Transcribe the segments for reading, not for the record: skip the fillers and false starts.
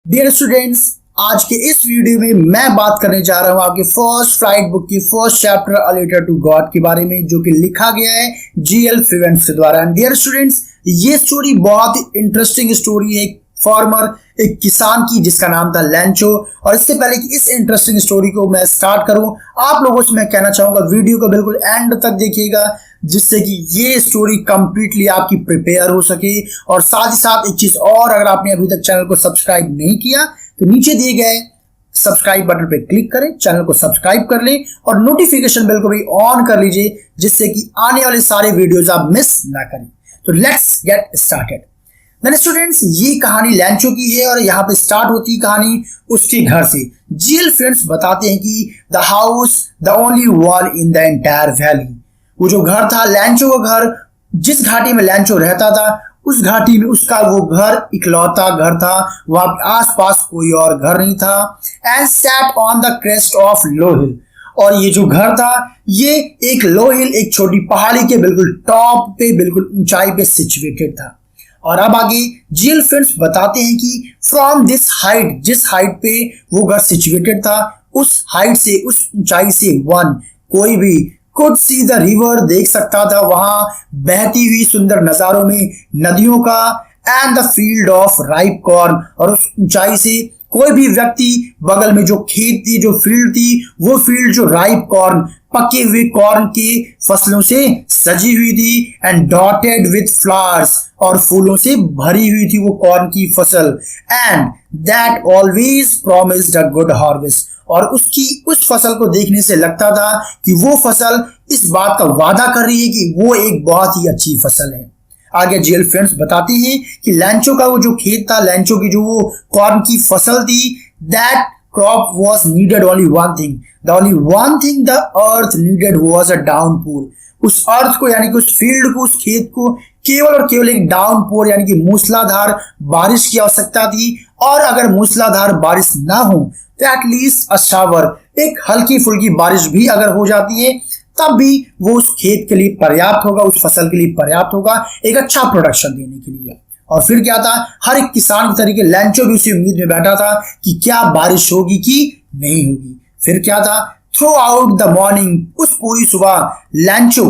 Dear students, आज के इस वीडियो में मैं बात करने जा रहा हूं आपके फर्स्ट फ्लाइट बुक की first chapter a letter to God के बारे में, जो कि लिखा गया है जीएल फ्रीवेंस के द्वारा। एंड डियर स्टूडेंट्स, ये स्टोरी बहुत ही इंटरेस्टिंग स्टोरी है एक किसान की जिसका नाम था लैंचो। और इससे पहले कि इस इंटरेस्टिंग स्टोरी को मैं स्टार्ट करूं, आप लोगों से मैं कहना चाहूंगा वीडियो को बिल्कुल एंड तक देखिएगा, जिससे कि ये स्टोरी कंप्लीटली आपकी प्रिपेयर हो सके। और साथ ही साथ एक चीज और, अगर आपने अभी तक चैनल को सब्सक्राइब नहीं किया तो नीचे दिए गए सब्सक्राइब बटन पे क्लिक करें, चैनल को सब्सक्राइब कर लें और नोटिफिकेशन बेल को भी ऑन कर लीजिए, जिससे कि आने वाले सारे वीडियोस आप मिस ना करें। तो let's get started. Then students, ये कहानी लैंचो की है और यहाँ पे स्टार्ट होती है कहानी उसके घर से। जीएल फ्रेंड्स बताते हैं कि the house the only one in the entire valley. वो जो घर था लैंचो का घर, जिस घाटी में लैंचो रहता था उस घाटी में उसका वो घर इकलौता घर था। वहां आसपास कोई और घर नहीं था। And sat on the crest of low hill. और ये जो घर था ये एक लो हिल, एक छोटी पहाड़ी के बिल्कुल टॉप पे, बिल्कुल ऊंचाई पे सिचुएटेड था। और अब आगे जीएल फ्रेंड्स बताते हैं कि फ्रॉम दिस हाइट, जिस हाइट पे वो घर सिचुएटेड था, उस हाइट से, उस ऊंचाई से कोई भी कुड सी द रिवर, देख सकता था वहां बहती हुई सुंदर नजारों में नदियों का, and the field of ripe corn. और उस ऊंचाई से कोई भी व्यक्ति बगल में जो खेत थी, जो फील्ड थी, वो फील्ड जो राइप कॉर्न, पके हुए कॉर्न की फसलों से सजी हुई थी। एंड डॉटेड विथ फ्लावर्स, और फूलों से भरी हुई थी वो कॉर्न की फसल। And that always promised a good harvest. और उसकी उस फसल को देखने से लगता था कि वो फसल इस बात का वादा कर रही है कि वो एक बहुत ही अच्छी फसल है। आगे जीएल फ्रेंड्स बताते हैं कि लैंचो का वो जो खेत था, लैंचो की जो वो कॉर्न की फसल थी, that crop was needed only one thing, the only one thing the earth needed was a downpour. उस अर्थ को, यानी कि उस फील्ड को, उस खेत को केवल और केवल एक डाउनपोर यानी कि मूसलाधार बारिश की आवश्यकता थी। और अगर मूसलाधार बारिश ना हो तो एटलीस्ट अ शावर, एक हल्की फुल्की बारिश भी अगर हो जाती है तब भी वो उस खेत के लिए पर्याप्त होगा, उस फसल के लिए पर्याप्त होगा, एक अच्छा प्रोडक्शन देने के लिए। और फिर क्या था, हर एक किसान की तरीके लैंचो भी उसी उम्मीद में बैठा था कि क्या बारिश होगी कि नहीं होगी। फिर क्या था, थ्रू आउट द मॉर्निंग, उस पूरी सुबह Lencho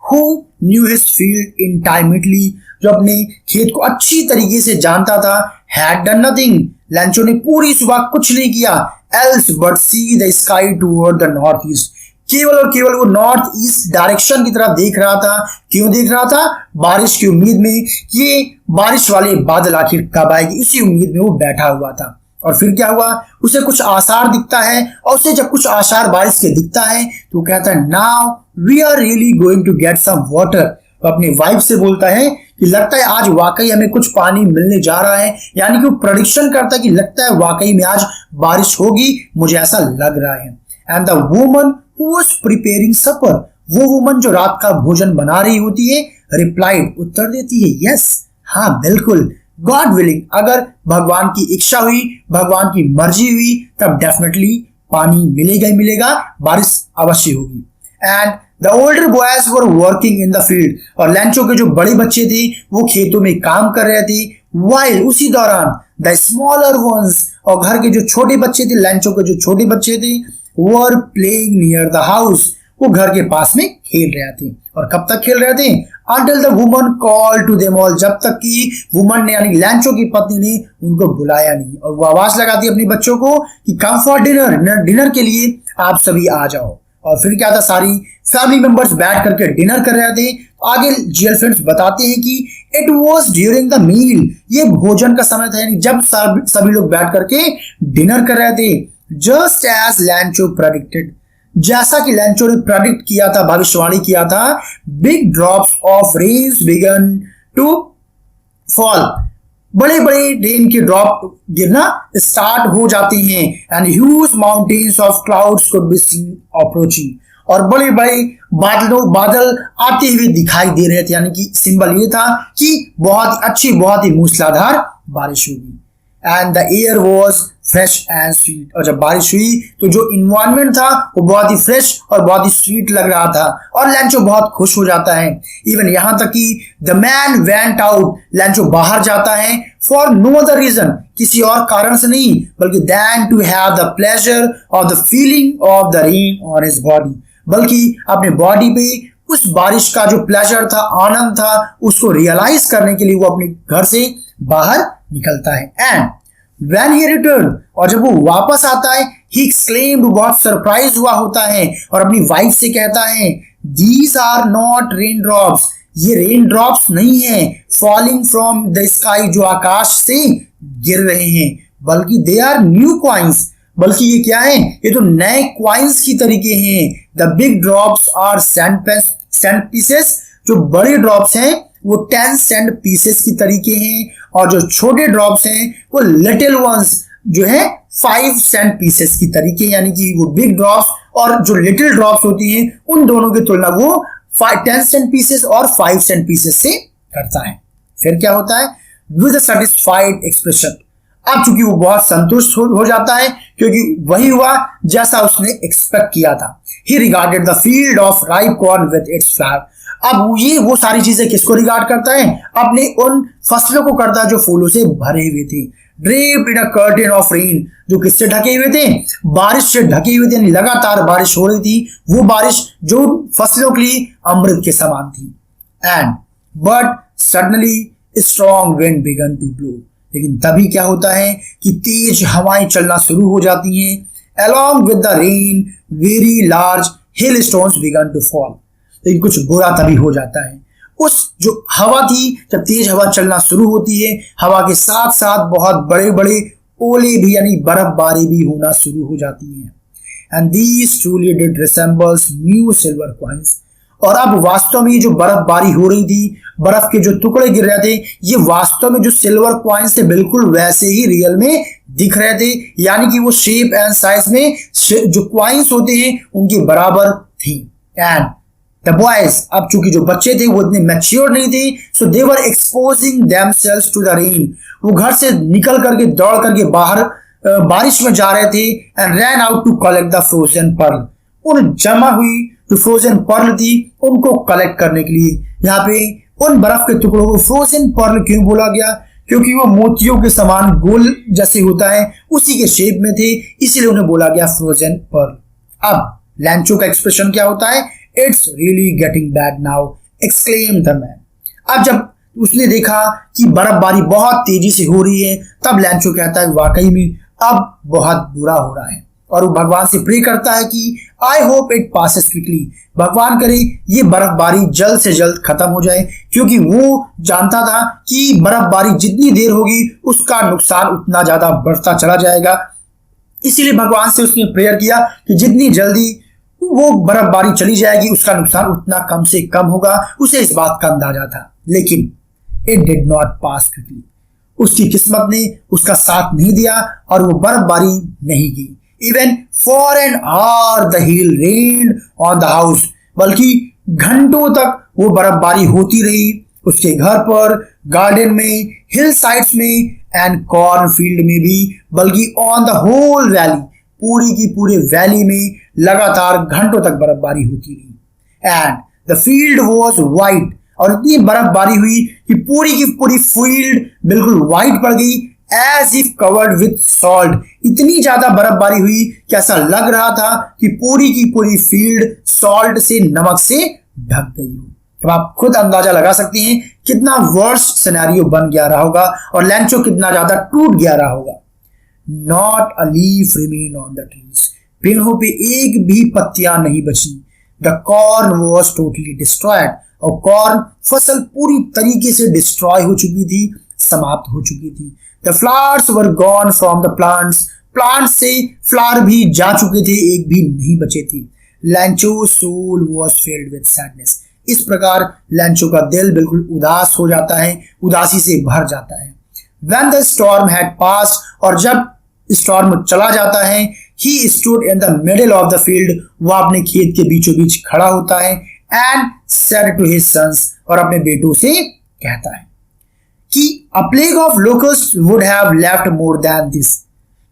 who knew his field intimately, जो अपने खेत को अच्छी तरीके से जानता था, हैड डन नथिंग, लैंचो ने पूरी सुबह कुछ नहीं किया, else but see the sky toward the north east, केवल और केवल वो नॉर्थ ईस्ट डायरेक्शन की तरफ देख रहा था। क्यों देख रहा था? बारिश की उम्मीद में, ये बारिश वाले बादल आखिर कब आएगी, इसी उम्मीद में वो बैठा हुआ था। और फिर क्या हुआ, उसे कुछ आसार दिखता है, और उसे जब कुछ आसार बारिश के दिखता है तो कहता है now we are really going to get some water. तो अपनी वाइफ से बोलता है कि लगता है आज वाकई हमें कुछ पानी मिलने जा रहा है, यानी कि वो प्रेडिक्शन करता है कि लगता है वाकई में आज बारिश होगी, मुझे ऐसा लग रहा है। And the woman who was preparing supper, वो वुमन जो रात का भोजन बना रही होती है, रिप्लाइड, उत्तर देती है, यस, हाँ बिल्कुल, गॉड विलिंग, अगर भगवान की इच्छा हुई, भगवान की मर्जी हुई, तब डेफिनेटली पानी मिलेगा ही मिलेगा, बारिश अवश्य होगी। And the older boys were working in the field, और लैंचो के जो बड़े बच्चे थे वो खेतों में काम कर रहे थे। वाइल, उसी दौरान द स्मॉलर वंस, और घर के जो छोटे बच्चे थे, लैंचो के जो छोटे बच्चे थे, were playing near the house, वो घर के पास में खेल रहे थे। और कब तक खेल रहे थे? Until the woman called to them all, जब तक कि वुमन ने, यानी लैंचो की पत्नी ने उनको बुलाया नहीं, और वो आवाज लगाती अपने बच्चों को कि कम फॉर डिनर, डिनर के लिए आप सभी आ जाओ। और फिर क्या था, सारी फैमिली मेंबर्स बैठ करके डिनर कर रहे थे। आगे जीएल फ्रेंड्स बताते हैं कि it was during the meal, ये भोजन का समय था, यानी जब सभी लोग बैठ करके डिनर कर रहे थे। जस्ट एज लैंचो प्रेडिक्टेड, जैसा कि लैंचो ने प्रेडिक्ट किया था, भविष्यवाणी किया था, big drops of rains began to fall, बड़े बड़े रेन के ड्रॉप गिरना स्टार्ट हो जाते हैं। And huge mountains of clouds could be seen approaching, और बड़े बड़े बादल आते हुए दिखाई दे रहे थे, यानी कि सिंबल ये था कि बहुत ही अच्छी, बहुत ही मूसलाधार बारिश होगी। And the air was fresh and sweet. और जब बारिश हुई तो जो इन्वायरमेंट था वो बहुत ही फ्रेश और बहुत ही स्वीट लग रहा था और लैंचो बहुत खुश हो जाता है। इवन यहाँ तक कि द मैन वेंट आउट, लैंचो बाहर जाता है फॉर नो अदर रीजन, किसी और कारण से नहीं बल्कि then to have the pleasure of the feeling of the rain on his body, बल्कि अपने बॉडी पे उस बारिश का जो प्लेजर था, आनंद था, उसको रियलाइज करने के लिए वो अपने घर से बाहर निकलता है। एंड व्हेन ही रिटर्न, और जब वो वापस आता है, ही एक्सक्लेम्ड, बहुत सरप्राइज हुआ होता है और अपनी वाइफ से कहता है these are not rain drops, ये रेन ड्रॉप्स नहीं है फॉलिंग फ्रॉम द स्काई, जो आकाश से गिर रहे हैं, बल्कि दे आर न्यू कॉइन्स, बल्कि ये क्या है, ये तो नए क्वाइंस की तरीके हैं। The big drops are cent pieces, जो बड़े ड्रॉप्स हैं वो 10 सेंट पीसेस की तरीके हैं और जो छोटे ड्रॉप्स हैं वो लिटिल वंस जो है 5 सेंट पीसेस की तरीके, यानी कि वो बिग ड्रॉप्स और जो लिटिल ड्रॉप्स होती हैं उन दोनों की तुलना वो 10 सेंट पीसेस और 5 सेंट पीसेस से करता है। फिर क्या होता है, विद अ सैटिस्फाइड एक्सप्रेशन, अब चूंकि वो बहुत संतुष्ट हो जाता है क्योंकि वही हुआ जैसा उसने एक्सपेक्ट किया था। ही regarded the field of ripe corn with its flower, अब ये वो सारी चीजें किसको रिगार्ड करता है, अपने उन फसलों को करता है जो फूलों से भरे हुए थे। Draped in a curtain of rain, जो किससे ढके हुए थे, बारिश से ढके हुए थे, यानी लगातार बारिश हो रही थी, वो बारिश जो फसलों के लिए अमृत के समान थी। And but suddenly strong wind began to blow, लेकिन तभी क्या होता है कि तेज हवाएं चलना शुरू हो जाती हैं। Along with the rain very large hail stones began to fall, लेकिन कुछ बुरा तभी हो जाता है। उस जो हवा थी, जब तेज हवा चलना शुरू होती है, हवा के साथ साथ बहुत बड़े बड़े ओले भी यानी बर्फबारी भी होना शुरू हो जाती है। And these truly did resembles new silver coins, और अब वास्तव में जो बर्फबारी हो रही थी, बर्फ के जो टुकड़े गिर रहे थे, ये वास्तव में जो सिल्वर कॉइन्स थे बिल्कुल वैसे ही रियल में दिख रहे थे, यानी कि वो शेप एंड साइज में जो कॉइन्स होते हैं उनके बराबर थी। एंड द बॉयज, अब चूंकि जो बच्चे थे वो इतने मैच्योर नहीं थे, so they were exposing themselves to the rain, वो घर से निकल करके दौड़ करके बाहर बारिश में जा रहे थे। And ran out to collect the frozen pearl, उन जमा हुई जो फ्रोजन पर्ल थी उनको कलेक्ट करने के लिए। यहाँ पे उन बर्फ के टुकड़ों को फ्रोजन पर्ल क्यों बोला गया, क्योंकि वो मोतियों के समान गोल जैसे होता है उसी के शेप में थे, इसीलिए उन्हें बोला गया फ्रोजन पर्ल। अब लैंचो का एक्सप्रेशन क्या होता है, it's really getting bad now exclaim the man. अब जब उसने देखा कि बर्फबारी बहुत तेजी से हो रही है, तब लैंचो कहता है वाकई में अब बहुत बुरा हो रहा है, और वो भगवान से प्रे करता है कि I hope it passes quickly, भगवान करे ये बर्फबारी जल्द से जल्द खत्म हो जाए, क्योंकि वो जानता था कि बर्फबारी जितनी देर होगी उसका नुकसान उतना ज्यादा बढ़ता चला जाएगा। इसीलिए भगवान से उसने प्रेयर किया कि जितनी जल्दी वो बर्फबारी चली जाएगी उसका नुकसान उतना कम से कम होगा, उसे इस बात का अंदाजा था। लेकिन it did not pass quickly, उसकी किस्मत ने उसका साथ नहीं दिया और वो बर्फबारी नहीं गई। Even for an hour the hail rained on the house, बल्कि घंटों तक वो बर्फबारी होती रही उसके घर पर, गार्डन में, हिल साइड्स में एंड कॉर्न फील्ड में भी, बल्कि ऑन द होल वैली, पूरी की पूरे वैली में लगातार घंटों तक बर्फबारी होती रही। And the field was white, और इतनी बर्फबारी हुई कि पूरी की पूरी फील्ड बिल्कुल वाइट पड़ गई, as if covered with salt, इतनी ज्यादा बर्फबारी हुई कि ऐसा लग रहा था कि पूरी की पूरी फील्ड सॉल्ट से, नमक से ढक गई हो। अब आप खुद अंदाजा लगा सकती हैं कितना वर्स्ट सिनेरियो बन गया रहा होगा और लैंचो कितना ज्यादा टूट गया रहा होगा। Not a leaf remain on the trees, पेड़ों पे एक भी पत्तियां नहीं बची। The corn was totally destroyed, और कॉर्न फसल पूरी तरीके से डिस्ट्रॉय हो चुकी थी, समाप्त हो चुकी थी। The flowers were gone from the plants, plant से फ्लावर भी जा चुके थे, एक भी नहीं बचे थे। Lencho soul was filled with sadness, इस प्रकार लैंचो का दिल बिल्कुल उदास हो जाता है, उदासी से भर जाता है। When the storm had passed, और जब स्टॉर्म चला जाता है, he stood in the middle of the field, वह अपने खेत के बीचों बीच खड़ा होता है, and said to his sons, और अपने बेटों से कहता है कि अ plague of locust would have left more than this,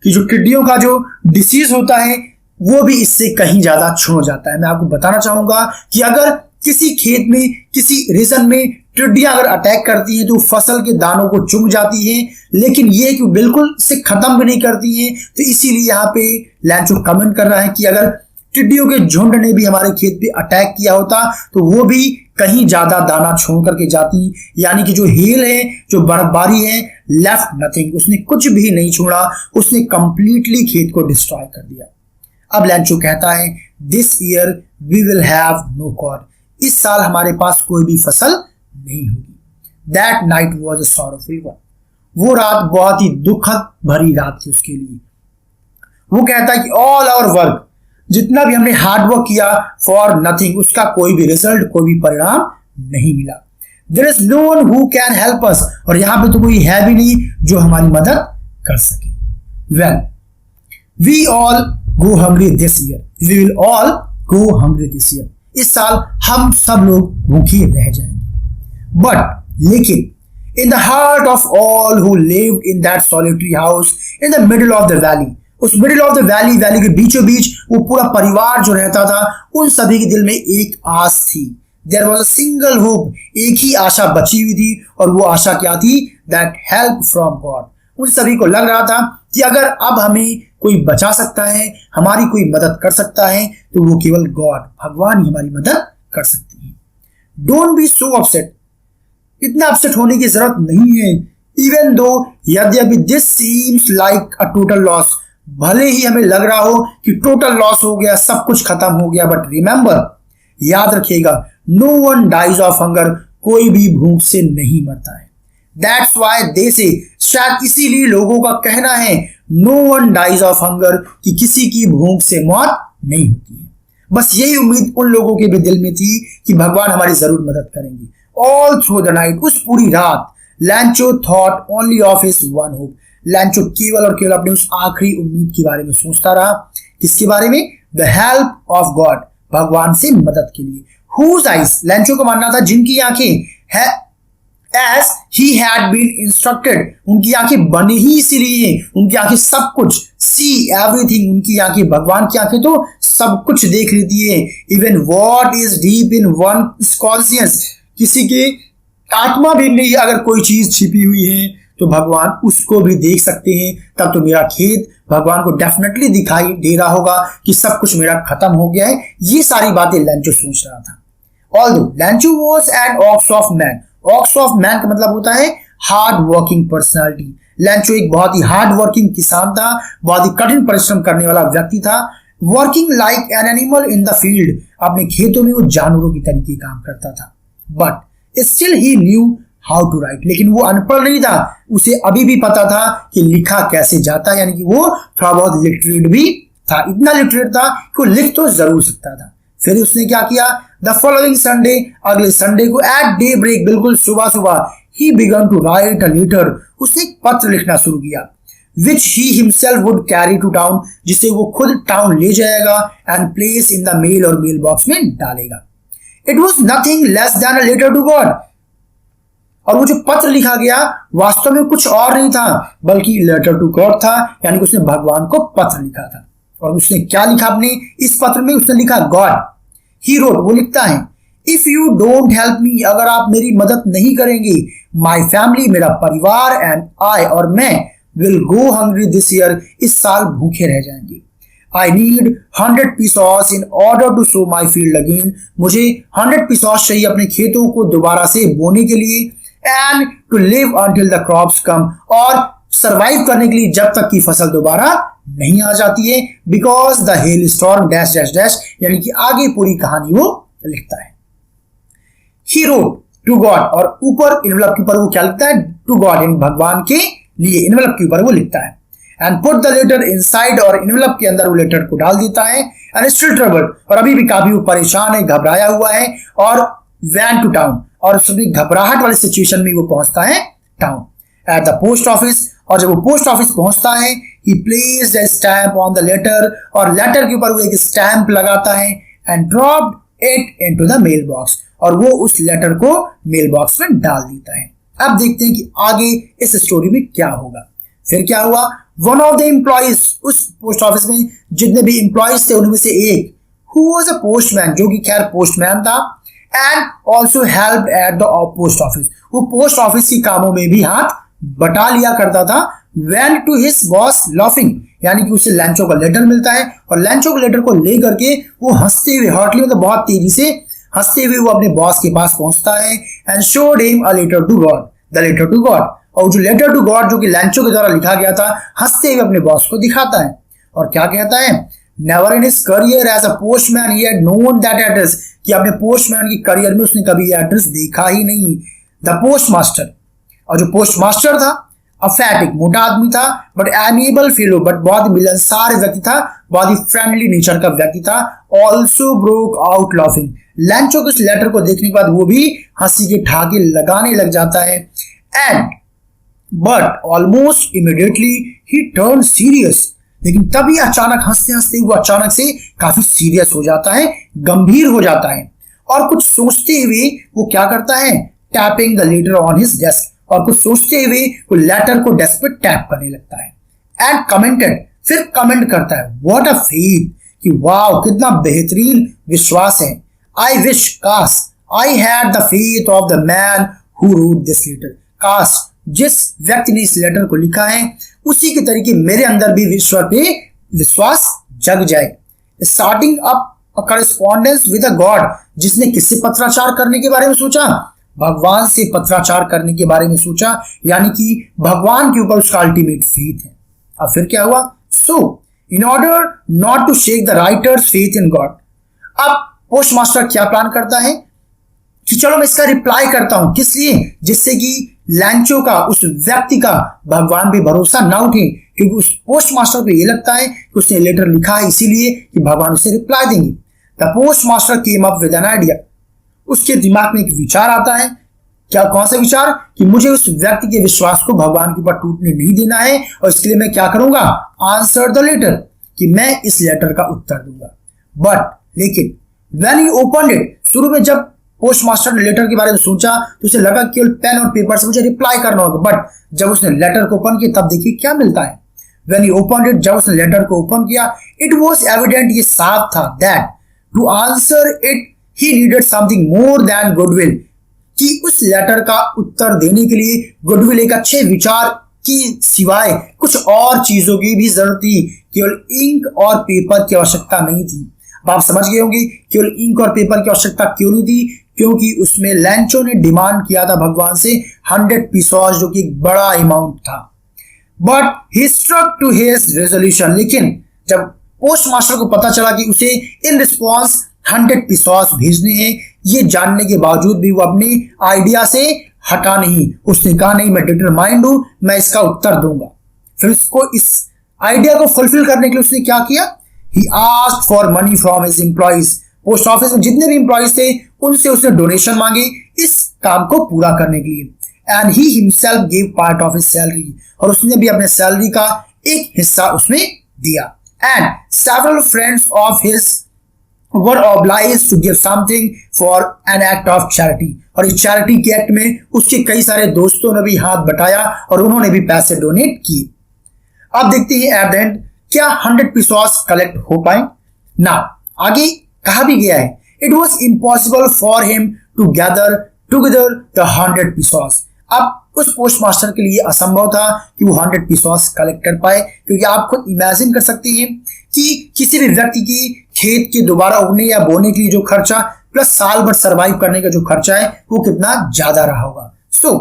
कि जो टिड्डियों का जो डिसीज होता है वो भी इससे कहीं ज्यादा छोड़ जाता है। मैं आपको बताना चाहूंगा कि अगर किसी खेत में किसी रीजन में टिड्डियां अगर अटैक करती हैं तो फसल के दानों को चुग जाती हैं, लेकिन ये कि बिल्कुल से खत्म भी नहीं करती हैं। तो इसीलिए यहाँ पे लैंचो कमेंट कर रहा है कि अगर टिड्डियों के झुंड ने भी हमारे खेत पे अटैक किया होता तो वो भी कहीं ज्यादा दाना छोड़ करके जाती, यानी कि जो हेल है, जो बर्फबारी है, लेफ्ट नथिंग, उसने कुछ भी नहीं छोड़ा, उसने कंप्लीटली खेत को डिस्ट्रॉय कर दिया। अब लैंचो कहता है this year we will have no corn, इस साल हमारे पास कोई भी फसल नहीं होगी। That night was a sorrowful one, वो रात बहुत ही दुखद भरी रात थी उसके लिए। वो कहता है कि ऑल आवर वर्क, जितना भी हमने हार्ड वर्क किया, फॉर नथिंग, उसका कोई भी रिजल्ट, कोई भी परिणाम नहीं मिला। There is no one who can help us, और यहां पे तो कोई है भी नहीं जो हमारी मदद कर सके। Well we all go hungry this year, we will all go hungry this year, इस साल हम सब लोग भूखे रह जाएंगे। बट लेकिन in the heart of all who lived in that solitary house in the middle of the valley, उस middle of the valley, valley के बीचों बीच वो पूरा परिवार जो रहता था, उन सभी के दिल में एक आस थी। There was a single hope, एक ही आशा बची हुई थी, और वो आशा क्या थी? That help from God. उन सभी को लग रहा था कि अगर अब हमें कोई बचा सकता है, हमारी कोई मदद कर सकता है, तो वो केवल गॉड, भगवान ही हमारी मदद कर सकती है। डोंट बी सो अपसेट, इतना अपसेट होने की जरूरत नहीं है। इवन दो, यद्यपि this seems like a total loss, भले ही हमें लग रहा हो कि टोटल लॉस हो गया, सब कुछ खत्म हो गया, बट रिमेंबर, याद रखिएगा, no one dies of hunger, कोई भी भूख से नहीं मरता है। दैट्स वाई दे से, शायद इसीलिए लोगों का कहना है no one dies of hunger, कि किसी की भूख से मौत नहीं होती है। बस यही उम्मीद उन लोगों के भी दिल में थी कि भगवान हमारी जरूर मदद करेंगे। ऑल थ्रू द नाइट, उस पूरी रात, लैंचो thought only of his one hope, लैंचो केवल और केवल अपने उस आखिरी उम्मीद के बारे में सोचता रहा। किसके बारे में? द हेल्प ऑफ गॉड, भगवान से मदद के लिए। हुज आइज, लैंचो को मानना था जिनकी आंखें है as he had been instructed, उनकी आंखें बनी ही इसीलिए हैं, उनकी आंखें सब कुछ, सी एवरीथिंग, उनकी आंखें, भगवान की आंखें तो सब कुछ देख लेती है। Even what is deep in one conscious, किसी के आत्मा भी में अगर कोई चीज छिपी हुई है तो भगवान उसको भी देख सकते हैं। तब तो मेरा खेत भगवान को डेफिनेटली दिखाई दे रहा होगा कि सब कुछ मेरा खत्म हो गया है। ये सारी बातें लैंचो सोच रहा था। Although लैंचो was an ox of man, ox of man का मतलब होता है हार्ड वर्किंग पर्सनालिटी। लैंचो एक बहुत ही हार्ड वर्किंग किसान था, बहुत ही कठिन परिश्रम करने वाला व्यक्ति था। Working like an animal in the field, अपने खेतों में वो जानवरों की तरीके काम करता था। But still he knew how to write, लेकिन वो अनपढ़ नहीं था, उसे अभी भी पता था कि लिखा कैसे जाता है, यानी कि वो थोड़ा बहुत लिटरेट भी था, इतना लिटरेट था कि वो लिख तो जरूर सकता था। फिर उसने क्या किया? द फॉलोइंग संडे, अगले संडे को एट डे ब्रेक, बिल्कुल सुबह सुबह, he began to write a letter, उसने एक पत्र लिखना शुरू किया, which he himself would carry to town, जिसे वो खुद टाउन ले जाएगा and place in the mail, और मेल बॉक्स में डालेगा। It was nothing less than a letter to God, और वो जो पत्र लिखा गया वास्तव में कुछ और नहीं था बल्कि लेटर टू गॉड था, यानी कि उसने भगवान को पत्र लिखा था। और उसने क्या लिखा अपने इस पत्र में? उसने लिखा गॉड, ही रोट, वो लिखता है, if you don't help me, अगर आप मेरी मदद नहीं करेंगे, माई फैमिली, मेरा परिवार, एंड आई, और मैं, will go hungry this year, इस साल भूखे रह जाएंगे। I need 100 pesos in order to sow my field again, मुझे 100 पीसॉस चाहिए अपने खेतों को दोबारा से बोने के लिए, and to live until the crops come, और सरवाइव करने के लिए जब तक की फसल दोबारा नहीं आ जाती है, because the hell storm dash dash dash, यानी कि आगे पूरी कहानी वो लिखता है। ही रोट टू गॉड, और ऊपर इनवेलप के ऊपर वो क्या लिखता है? टू गॉड, यानी भगवान के लिए, इनवेलप के ऊपर वो लिखता है। And put the letter inside, और इनवेलप के अंदर वो लेटर को डाल देता है। एंड स्टिल ट्रबल्ड, और अभी भी काफी वो परेशान है, घबराया हुआ है, और वैन टू टाउन, और सभी घबराहट वाले सिचुएशन में वो पहुंचता है town, at the post office, और जब वो पोस्ट ऑफिस पहुंचता है, he placed a stamp on the letter, और लेटर के ऊपर वो एक स्टैंप लगाता है, and dropped it into the mail box, और वो उस लेटर को मेल बॉक्स में डाल देता है। अब देखते हैं कि आगे इस स्टोरी में क्या होगा। फिर क्या हुआ, वन ऑफ द एम्प्लॉइज, उस पोस्ट ऑफिस में जितने भी एम्प्लॉइज थे उनमें से एक, हु वाज अ पोस्टमैन, जो कि खैर पोस्टमैन था, and also help at the post office, वो पोस्ट ऑफिस के कामों में भी हाथ बटा लिया करता था। Went to his boss laughing, यानी कि उसे लंचो का लेटर मिलता है और लंचो के लेटर को लेकर के वो हंसते हुए, हॉटली मतलब बहुत तेजी से हंसते हुए वो अपने बॉस के पास पहुंचता है and showed him a letter to God, the letter to God. और जो लेटर टू गॉड जो कि लंचो के द्वारा लिखा गया था, हंसते हुए अपने बॉस को दिखाता है और क्या कहता है, never in his career as a postman he had known that address, कि अपने पोस्टमैन की करियर में उसने कभी ये एड्रेस देखा ही नहीं। द पोस्टमास्टर, और जो पोस्टमास्टर था अफैटिक, मोटा आदमी था, बट एमिएबल फेलो, बट बहुत मिलनसार व्यक्ति था, बहुत ही फ्रेंडली नेचर का व्यक्ति था। ऑल्सो ब्रोक आउट लाफिंग, लंचो के उस लेटर को देखने के बाद वो भी हंसी के ठहाके लगाने लग जाता है। And but almost immediately he turn serious, लेकिन तभी अचानक हंसते हंसते वो अचानक से काफी सीरियस हो जाता है, गंभीर हो जाता है और कुछ सोचते हुए वो क्या करता है, tapping the later on his desk, और कुछ सोचते हुए वो लेटर को डेस्क पे टैप करने लगता है। एंड कमेंटेड, फिर कमेंट करता है, व्हाट अ फेथ, कि वाओ कितना बेहतरीन विश्वास है। आई विश, काश, I had the faith of the man who wrote this letter, काश जिस व्यक्ति ने इस लेटर को लिखा है उसी के तरीके मेरे अंदर भी ईश्वर पे विश्वास जग जाए। Starting up a correspondence with a God, जिसने किससे पत्राचार करने के बारे में सोचा, भगवान से पत्राचार करने के बारे में सोचा, यानी कि भगवान के ऊपर उसका अल्टीमेट फेथ है। अब फिर क्या हुआ, so in order not to shake the writer's faith in God, अब पोस्टमास्टर क्या प्लान करता है कि चलो मैं इसका रिप्लाई करता हूं, किस लिए, जिससे कि लैंचो का, उस व्यक्ति का भगवान पे भरोसा ना उठे, क्योंकि उस पोस्टमास्टर को ये लगता है कि उसने लेटर लिखा है इसीलिए कि भगवान उसे रिप्लाई देंगे। The postmaster came up with an idea, उसके दिमाग में एक विचार आता है, क्या, कौन सा विचार, कि मुझे उस व्यक्ति के विश्वास को भगवान के ऊपर टूटने नहीं देना है और इसके लिए मैं क्या करूंगा, आंसर द लेटर, कि मैं इस लेटर का उत्तर दूंगा। बट लेकिन व्हेन ही ओपनड इट, शुरू में जब पोस्टमास्टर ने लेटर के बारे में सोचा तो उसे लगा केवल पेन और पेपर से मुझे रिप्लाई करना होगा, बट जब उसने लेटर को ओपन किया तब देखिए क्या मिलता है। व्हेन ही ओपनड इट, जब उसने लेटर को ओपन किया, इट वाज एविडेंट, ये साफ था, that to answer it he needed something more than goodwill, कि उस लेटर का उत्तर देने के लिए गुडविल, एक अच्छे विचार की सिवाय कुछ और चीजों की भी जरूरत थी, केवल इंक और पेपर की आवश्यकता नहीं थी। अब आप समझ गए होंगे केवल इंक और पेपर की आवश्यकता क्यों नहीं थी, क्योंकि उसमें लैंचो ने डिमांड किया था भगवान से 100 पीसॉस, जो कि एक बड़ा अमाउंट था। But he struck to his resolution, लेकिन जब पोस्टमास्टर को पता चला कि उसे इन रिस्पॉन्स 100 पीसॉस भेजने हैं, ये जानने के बावजूद भी वो अपनी आइडिया से हटा नहीं, उसने कहा नहीं मैं डिटरमाइंड हूं, मैं इसका उत्तर दूंगा। फिर उसको इस आइडिया को फुलफिल करने के लिए उसने क्या किया, he asked for money from his employees, post office में जितने भी एम्प्लॉइज थे उनसे उसने डोनेशन मांगे इस काम को पूरा करने के लिए। And he himself give part of his salary, और उसने भी अपने सैलरी का एक हिस्सा उसमें दिया। And several friends of his were obliged to give something for an act of charity, और इस चैरिटी के एक्ट में उसके कई सारे दोस्तों ने भी हाथ बटाया और उन्होंने भी पैसे डोनेट किए। अब देखते हैं एट द एंड क्या 100 पीसॉस कलेक्ट हो पाए ना। आगे कहा भी गया है, it was impossible for him to gather together the 100 pesos, अब उस पोस्टमास्टर के लिए असंभव था कि वो 100 पीसॉस कलेक्ट कर पाए, क्योंकि आप खुद इमेजिन कर सकते हैं कि किसी भी व्यक्ति की खेत के दोबारा उगने या बोने के लिए जो खर्चा प्लस साल भर सर्वाइव करने का जो खर्चा है वो कितना ज्यादा रहा होगा। So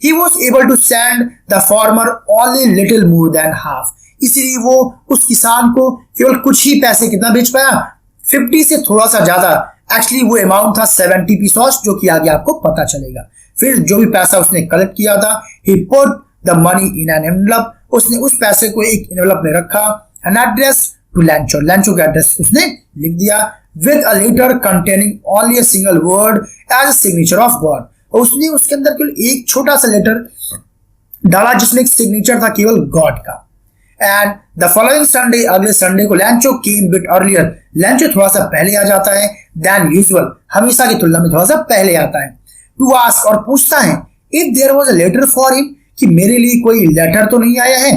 he was able to send the farmer only little more than half, इसलिए वो उस किसान को केवल कुछ ही पैसे कितना बेच पाया, 50 से थोड़ा सा ज्यादा, एक्चुअली वो अमाउंट था 70 पीसॉस, जो कि आगे आपको पता चलेगा। फिर जो भी पैसा उसने कलेक्ट किया था, he put the money in an envelope, उसने उस पैसे को एक एनवेलप में रखा, an address to लैंचो, लैंचो का एड्रेस उसने लिख दिया, with a letter containing only a single word as a signature of God, और उसने उसके अंदर केवल एक छोटा सा लेटर डाला जिसमें एक सिग्नेचर था केवल गॉड का। एंड द फॉलोइंग संडे, अगले संडे को लैंचो केम बिट अर्लियर, लैंचो थोड़ा सा पहले आ जाता है देन यूजुअल, हमेशा की तुलना में थोड़ा सा पहले आता है, टू आस्क, और पूछता है if there was a letter for him, कि मेरे लिए कोई लेटर तो नहीं आया है।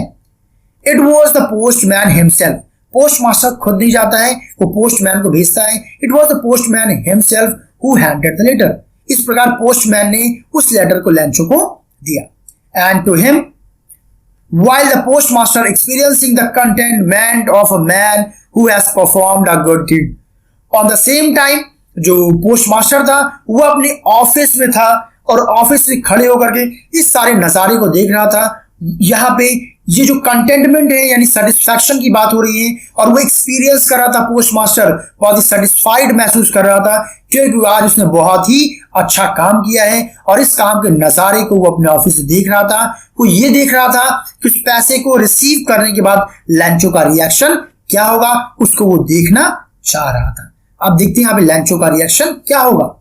It was the postman himself, postmaster खुद नहीं जाता है, वो पोस्टमैन को भेजता है। It was the postman himself who handed the letter, इस प्रकार पोस्टमैन ने उस लेटर को लैंचो को दिया। And to him while the postmaster experiencing the contentment of a man who has performed a good deed, on the same time जो postmaster था वो अपने ऑफिस में था और ऑफिस में खड़े होकर के इस सारे नजारे को देख रहा था। यहाँ पे ये जो कंटेंटमेंट है यानी सेटिस्फैक्शन की बात हो रही है और वो एक्सपीरियंस कर रहा था, पोस्टमास्टर बहुत ही सेटिस्फाइड महसूस कर रहा था क्योंकि आज उसने बहुत ही अच्छा काम किया है और इस काम के नजारे को वो अपने ऑफिस से देख रहा था। वो ये देख रहा था कि उस पैसे को रिसीव करने के बाद लैंचो का रिएक्शन क्या होगा, उसको वो देखना चाह रहा था। अब देखते हैं यहाँ पे लैंचो का रिएक्शन क्या होगा।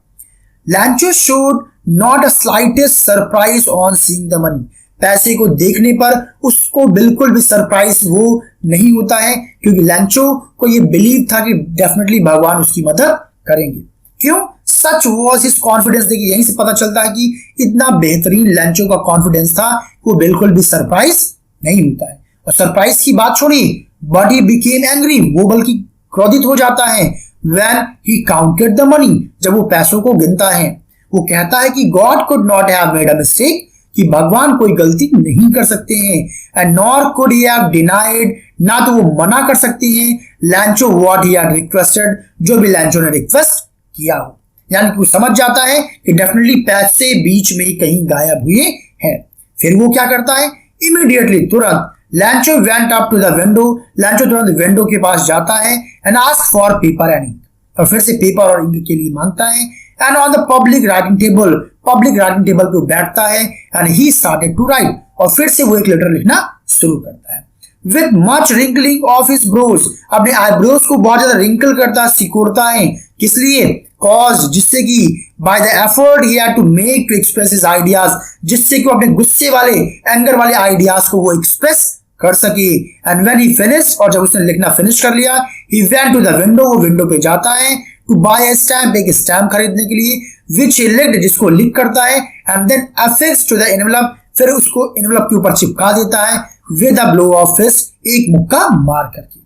लैंचो showed not a slightest surprise on seeing the money, पैसे को देखने पर उसको बिल्कुल भी सरप्राइज वो नहीं होता है क्योंकि लैंचो को ये बिलीव था कि डेफिनेटली भगवान उसकी मदद करेंगे। क्यों? सच वॉज हिज कॉन्फिडेंस। देखिए यहीं से पता चलता है कि इतना बेहतरीन लैंचो का कॉन्फिडेंस था, वो बिल्कुल भी सरप्राइज नहीं होता है। और सरप्राइज की बात छोड़िए, बट ही बिकेम एंग्री, वो बल्कि क्रोधित हो जाता है। When he counted the money, जब वो पैसों को गिनता है, वो कहता है कि God could not have made a mistake, कि भगवान कोई गलती नहीं कर सकते हैं। And nor could he have denied, ना तो वो मना कर सकते हैं लैंचो व्हाट ही हैड रिक्वेस्टेड, जो भी लैंचो ने रिक्वेस्ट किया हो। यानी कि वो समझ जाता है कि डेफिनेटली पैसे बीच में ही कहीं गायब हुए हैं। फिर वो क्या करता है, इमीडिएटली तुरंत Lencho went up to the window, Lencho तुरंत विंडो के पास जाता है and ask for paper and ink, और फिर से पेपर और इंक के लिए मांगता है। And on the public writing table, public writing table पे बैठता है and he started to write, और फिर से वो एक लेटर लिखना शुरू करता है। With much wrinkling of his brows, अपने आईब्रोज को बहुत ज्यादा रिंकल करता है, सिकोड़ता है। किस लिए? कॉज, जिससे कि by the effort he had to make to express his ideas, जिससे कि अपने गुस्से वाले, एंगर वाले आइडियाज को वो एक्सप्रेस कर सके। एंड व्हेन ही फिनिश, और जब उसने लिखना फिनिश कर लिया, he went to the window, वो विंडो पे जाता है टू बाय अ स्टैम्प, एक स्टैम्प खरीदने के लिए, विच ही लिक्ड, जिसको लिख करता है, and then affix to the envelope, फिर उसको एनवेलप के ऊपर चिपका देता है with a blow of fist, एक मुक्का मार करके।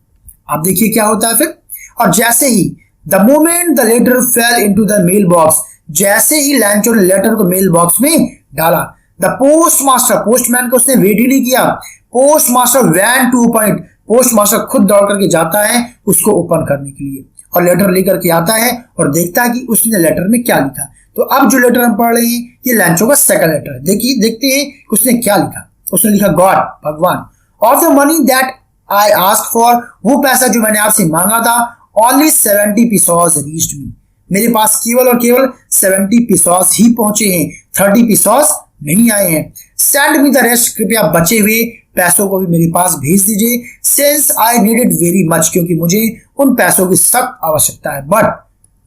आप देखिए क्या होता है फिर। और जैसे ही the moment the letter fell into the mail box, जैसे ही लैंचो ने लेटर को मेल बॉक्स में डाला, द पोस्ट मास्टर, पोस्टमैन को उसने वेट ही नहीं किया, postmaster went to open it, postmaster खुद दौड़ करके जाता है उसको ओपन करने के लिए और लेटर लेकर के आता है और देखता है कि उसने लेटर में क्या लिखा। तो अब जो लेटर हम पढ़ रहे हैं ये लैंचो का सेकंड लेटर है। देखिए देखते हैं उसने क्या लिखा। उसने लिखा, गॉड, भगवान, of the money that I asked for, वो पैसा जो मैंने आपसे मांगा था, ओनली 70 pesos रीच्ड मी, मेरे पास केवल और केवल 70 pesos ही पहुंचे हैं, 30 pesos नहीं आए हैं। सेंड मी द रेस्ट, कृपया बचे हुए पैसों को भी मेरे पास भेज दीजिए। Since I need it very much, क्योंकि मुझे उन पैसों की सख्त आवश्यकता है। But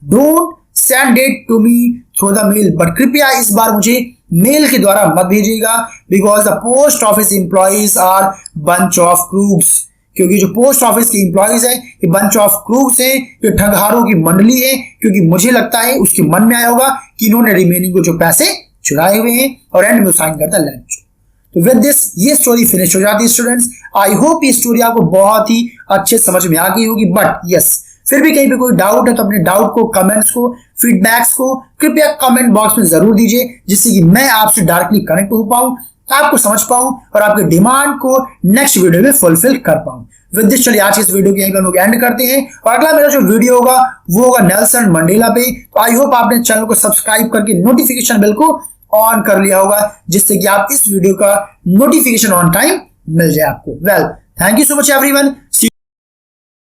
don't send it to me through the mail, but कृपया इस बार मुझे मेल के द्वारा मत भेजिएगा, because the post office employees are bunch of crooks, क्योंकि जो पोस्ट ऑफिस के एम्प्लॉइज है ये बंच ऑफ क्रूक्स है, ये ठगहारों की मंडली है। क्योंकि मुझे लगता है उसके मन में आया होगा कि इन्होंने रिमेनिंग को जो पैसे चुराए हुए हैं, और एंड में साइन करता है लैंचो। तो विद दिस ये स्टोरी फिनिश हो जाती है स्टूडेंट्स। आई होप ये स्टोरी आपको बहुत ही अच्छे समझ में आ गई होगी। बट यस, फिर भी कहीं पे कोई डाउट है तो अपने डाउट को, कमेंट्स को, फीडबैक्स को कृपया कमेंट बॉक्स में जरूर दीजिए, जिससे कि मैं आपसे डायरेक्टली कनेक्ट हो पाऊं, आपको समझ पाऊं और आपके डिमांड को नेक्स्ट वीडियो में फुलफिल कर पाऊं। विद दिस चलिए आज इस वीडियो की यहीं पर हम लोग एंड करते हैं, और अगला मेरा जो वीडियो होगा वो होगा नेल्सन मंडेला पे। तो आई होप आपने चैनल को सब्सक्राइब करके नोटिफिकेशन बेल को ऑन कर लिया होगा, जिससे कि आप इस वीडियो का नोटिफिकेशन ऑन टाइम मिल जाए आपको। Well, thank you so much everyone.